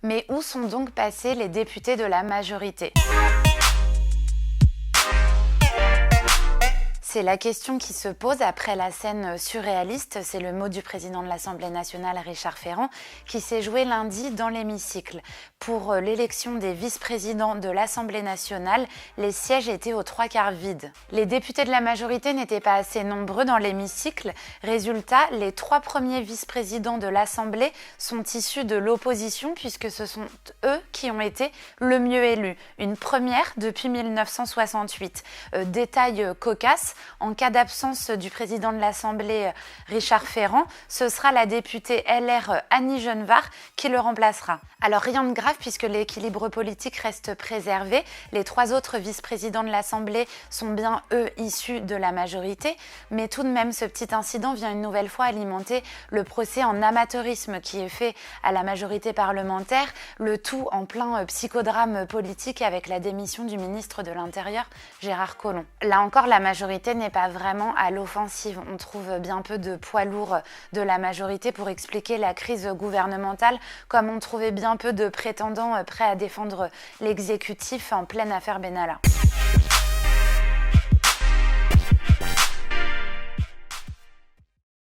Mais où sont donc passés les députés de la majorité ? C'est la question qui se pose après la scène surréaliste, c'est le mot du président de l'Assemblée nationale Richard Ferrand, qui s'est joué lundi dans l'hémicycle. Pour l'élection des vice-présidents de l'Assemblée nationale, les sièges étaient aux 3/4 vides. Les députés de la majorité n'étaient pas assez nombreux dans l'hémicycle. Résultat, les 3 premiers vice-présidents de l'Assemblée sont issus de l'opposition puisque ce sont eux qui ont été le mieux élus. Une première depuis 1968. Détail cocasse, en cas d'absence du président de l'Assemblée Richard Ferrand, ce sera la députée LR Annie Genevard qui le remplacera. Alors rien de grave puisque l'équilibre politique reste préservé. Les 3 autres vice-présidents de l'Assemblée sont bien eux issus de la majorité, mais tout de même ce petit incident vient une nouvelle fois alimenter le procès en amateurisme qui est fait à la majorité parlementaire, le tout en plein psychodrame politique avec la démission du ministre de l'Intérieur Gérard Collomb. Là encore, la majorité n'est pas vraiment à l'offensive. On trouve bien peu de poids lourds de la majorité pour expliquer la crise gouvernementale, comme on trouvait bien peu de prétendants prêts à défendre l'exécutif en pleine affaire Benalla.